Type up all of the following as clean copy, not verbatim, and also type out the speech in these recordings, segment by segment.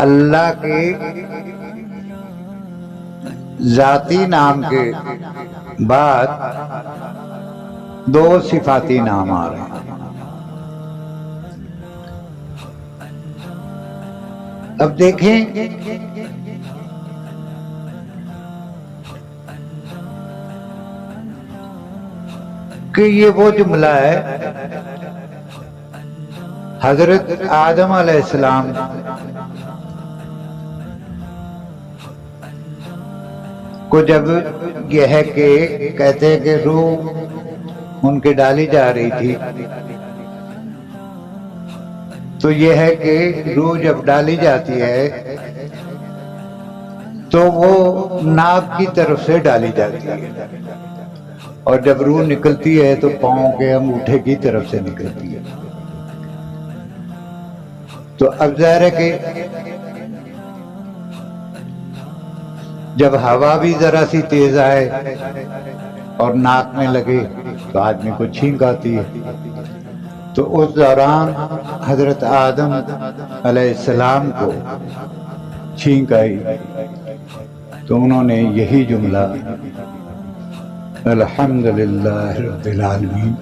اللہ کے ذاتی نام کے بعد دو صفاتی نام آ رہے ہیں۔ اب دیکھیں کہ یہ وہ جملہ ہے، حضرت آدم علیہ السلام کو جب یہ ہے کہ کہتے ہیں کہ روح ان کے ڈالی جا رہی تھی، تو یہ ہے کہ روح جب ڈالی جاتی ہے تو وہ ناک کی طرف سے ڈالی جاتی ہے، اور جب روح نکلتی ہے تو پاؤں کے انگوٹھے کی طرف سے نکلتی ہے۔ تو اب ظاہر ہے کہ جب ہوا بھی ذرا سی تیز آئے اور ناک میں لگے تو آدمی کو چھینک آتی ہے۔ تو اس دوران حضرت آدم علیہ السلام کو چھینک آئی تو انہوں نے یہی جملہ الحمدللہ رب العالمین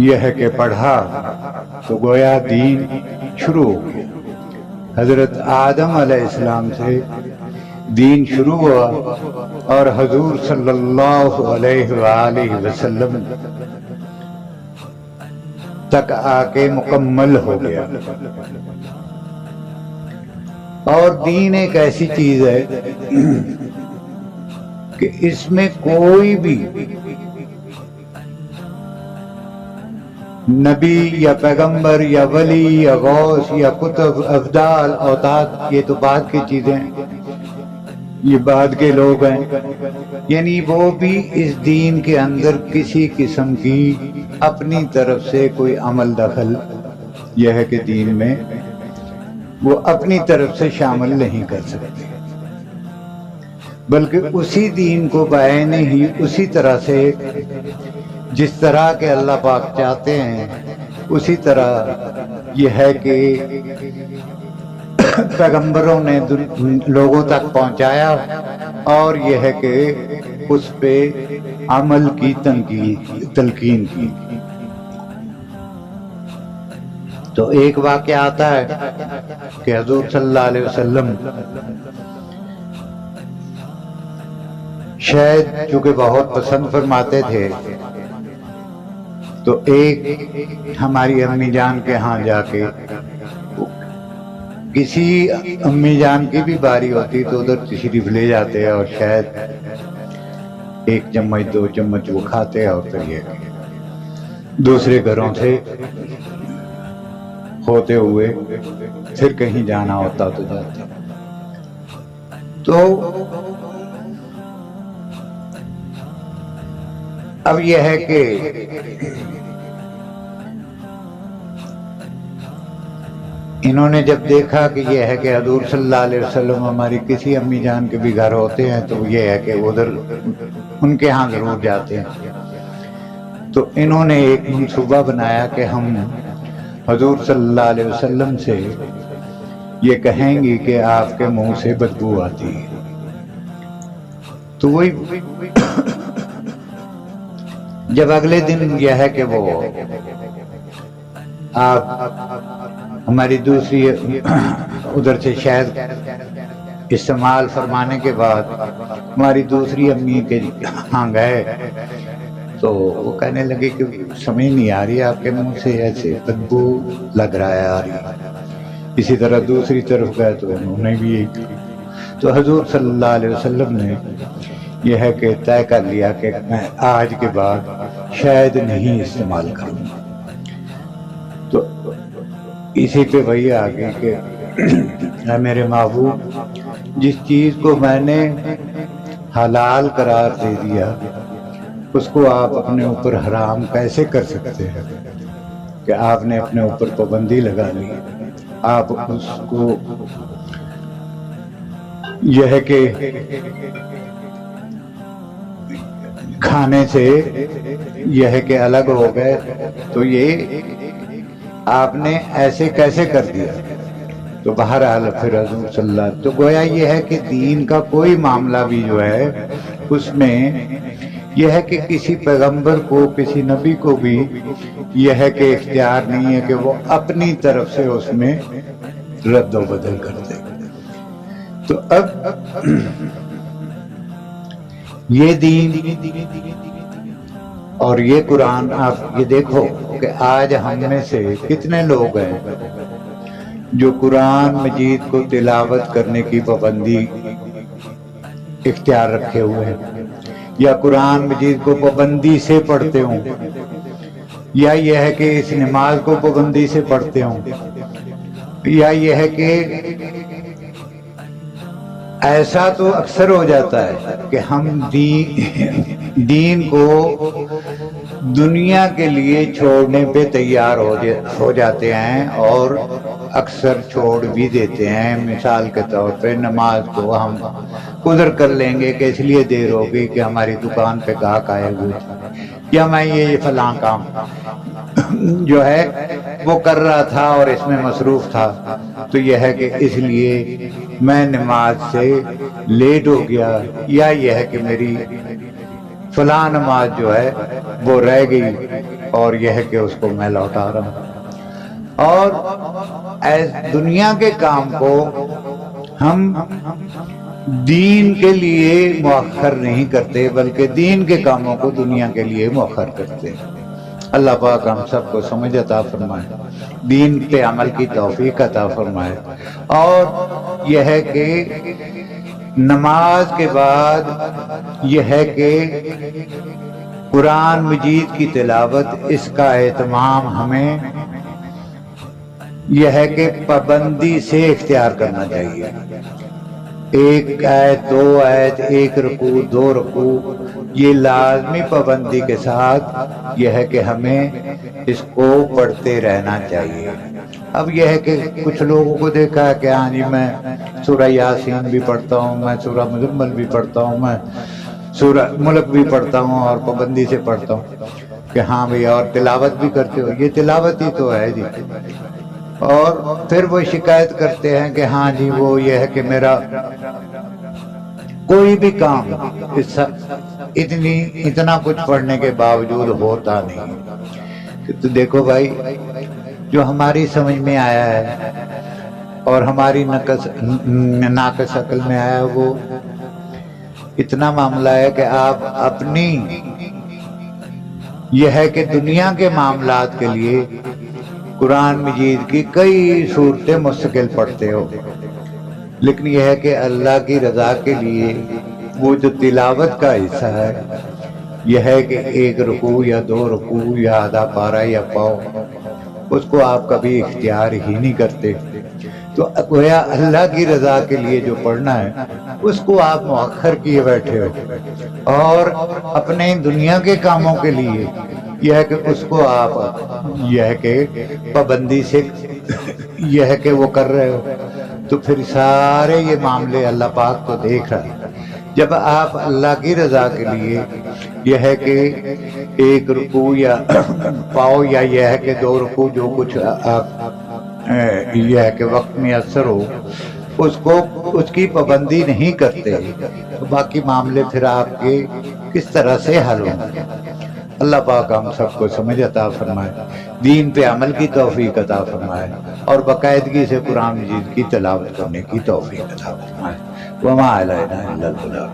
یہ ہے کہ پڑھا تو گویا دین شروع ہو گیا۔ حضرت آدم علیہ السلام سے دین شروع ہوا اور حضور صلی اللہ علیہ وآلہ وسلم تک آ کے مکمل ہو گیا۔ اور دین ایک ایسی چیز ہے کہ اس میں کوئی بھی نبی یا پیغمبر یا ولی یا غوث یا کتب افضال اوتاد یہ تو بعد کی چیزیں ہیں، یہ بعد کے لوگ ہیں، یعنی وہ بھی اس دین کے اندر کسی قسم کی اپنی طرف سے کوئی عمل دخل یہ ہے کہ دین میں وہ اپنی طرف سے شامل نہیں کر سکتے، بلکہ اسی دین کو بعین ہی اسی طرح سے جس طرح کہ اللہ پاک چاہتے ہیں اسی طرح یہ ہے کہ پیغمبروں نے لوگوں تک پہنچایا، اور یہ ہے کہ اس پہ عمل کی تلقین کی۔ تو ایک واقعہ آتا ہے کہ حضور صلی اللہ علیہ وسلم شاید چونکہ بہت پسند فرماتے تھے، تو ایک ہماری امی جان کے ہاں جا کے کسی امی جان کی بھی باری ہوتی تو ادھر تشریف لے جاتے اور شاید ایک چمچ دو چمچ وہ کھاتے اور پھر یہ دوسرے گھروں سے ہوتے ہوئے پھر کہیں جانا ہوتا تو جاتے۔ تو اب یہ ہے کہ انہوں نے جب دیکھا کہ یہ ہے کہ حضور صلی اللہ علیہ وسلم ہماری کسی امی جان کے بھی گھر ہوتے ہیں تو یہ ہے کہ ادھر ان کے ہاں ضرور جاتے ہیں، تو انہوں نے ایک منصوبہ بنایا کہ ہم حضور صلی اللہ علیہ وسلم سے یہ کہیں گے کہ آپ کے منہ سے بدبو آتی ہے۔ تو وہی جب اگلے دن یہ ہے کہ وہ آپ ہماری دوسری ادھر سے شہد استعمال فرمانے کے بعد ہماری دوسری امی کے ہاں گئے تو وہ کہنے لگے کہ سمجھ نہیں آ رہی آپ کے منہ سے ایسے بدبو لگ رہا ہے آ رہی۔ اسی طرح دوسری طرف گئے تو انہوں نے بھی یہی کیا۔ تو حضور صلی اللہ علیہ وسلم نے یہ ہے کہ طے کر لیا کہ میں آج کے بعد شاید نہیں استعمال کروں گا۔ تو اسی پہ وہی آ گئی کہ اے میرے محبوب، جس چیز کو میں نے حلال قرار دے دیا اس کو آپ اپنے اوپر حرام کیسے کر سکتے ہیں کہ آپ نے اپنے اوپر پابندی لگا لی۔ آپ اس کو یہ ہے کہ کھانے سے یہ ہے کہ الگ ہو گئے، تو یہ آپ نے ایسے کیسے کر دیا؟ تو بہرحال پھر حضور صلی اللہ علیہ وسلم، تو گویا یہ ہے کہ دین کا کوئی معاملہ بھی جو ہے اس میں یہ ہے کہ کسی پیغمبر کو، کسی نبی کو بھی یہ ہے کہ اختیار نہیں ہے کہ وہ اپنی طرف سے اس میں رد و بدل کر دے۔ تو اب یہ دین اور یہ قرآن، آپ یہ دیکھو کہ آج ہم میں سے کتنے لوگ ہیں جو قرآن مجید کو تلاوت کرنے کی پابندی اختیار رکھے ہوئے ہیں، یا قرآن مجید کو پابندی سے پڑھتے ہوں، یا یہ ہے کہ اس نماز کو پابندی سے پڑھتے ہوں، یا یہ ہے کہ ایسا تو اکثر ہو جاتا ہے کہ ہم دین کو دنیا کے لیے چھوڑنے پہ تیار ہو جاتے ہیں، اور اکثر چھوڑ بھی دیتے ہیں۔ مثال کے طور پہ نماز کو ہم عذر کر لیں گے کہ اس لیے دیر ہوگی کہ ہماری دکان پہ گاہک آئے ہوئے تھے، یا میں یہ فلاں کام جو ہے وہ کر رہا تھا اور اس میں مصروف تھا، تو یہ ہے کہ اس لیے میں نماز سے لیٹ ہو گیا، یا یہ ہے کہ میری فلاں نماز جو ہے وہ رہ گئی اور یہ ہے کہ اس کو میں لوٹا رہا ہوں۔ اور دنیا کے کام کو ہم دین کے لیے مؤخر نہیں کرتے، بلکہ دین کے کاموں کو دنیا کے لیے مؤخر کرتے ہیں۔ اللہ پاک ہم سب کو سمجھ عطا فرمائے، دین پہ عمل کی توفیق عطا فرمائے۔ اور یہ ہے کہ نماز کے بعد یہ ہے کہ قرآن مجید کی تلاوت، اس کا اہتمام ہمیں یہ ہے کہ پابندی سے اختیار کرنا چاہیے۔ ایک آیت، دو آیت، ایک رکوع، دو رکوع، یہ لازمی پابندی کے ساتھ یہ ہے کہ ہمیں اس کو پڑھتے رہنا چاہیے۔ اب یہ ہے کہ کچھ لوگوں کو دیکھا ہے کہ ہاں جی میں سورہ یاسین بھی پڑھتا ہوں، میں سورہ مزمل بھی پڑھتا ہوں، میں سورہ ملک بھی پڑھتا ہوں اور پابندی سے پڑھتا ہوں، کہ ہاں بھئی اور تلاوت بھی کرتے ہو۔ یہ تلاوت ہی تو ہے جی۔ اور پھر وہ شکایت کرتے ہیں کہ ہاں جی وہ یہ ہے کہ میرا کوئی بھی کام اتنا کچھ پڑھنے کے باوجود ہوتا نہیں۔ تو دیکھو بھائی، جو ہماری سمجھ میں آیا ہے اور ہماری ناقص عقل میں آیا ہے، وہ اتنا معاملہ ہے کہ آپ اپنی یہ ہے کہ دنیا کے معاملات کے لیے قرآن مجید کی کئی صورتیں مستقل پڑھتے ہو، لیکن یہ ہے کہ اللہ کی رضا کے لیے وہ جو تلاوت کا حصہ ہے، یہ ہے کہ ایک رکوع یا دو رکوع یا آدھا پارہ یا پاؤ، اس کو آپ کبھی اختیار ہی نہیں کرتے۔ تو گویا اللہ کی رضا کے لیے جو پڑھنا ہے اس کو آپ مؤخر کیے بیٹھے ہو، اور اپنے دنیا کے کاموں کے لیے یہ ہے کہ اس کو آپ یہ ہے کہ پابندی سے یہ ہے کہ وہ کر رہے ہو۔ تو پھر سارے یہ معاملے اللہ پاک تو دیکھ رہا ہے۔ جب آپ اللہ کی رضا کے لیے یہ ہے کہ ایک رکوع یا پاؤ یا یہ ہے کہ دو رکوع، جو کچھ یہ ہے کہ وقت میں اثر ہو، اس کی پابندی نہیں کرتے، تو باقی معاملے پھر آپ کے کس طرح سے حل ہوں گے؟ اللہ پاک ہم سب کو سمجھ عطا فرمائے، دین پہ عمل کی توفیق عطا فرمائے، اور باقاعدگی سے قرآن مجید کی تلاوت کرنے کی توفیق عطا فرمائے۔ وما علینا الا البلاغ۔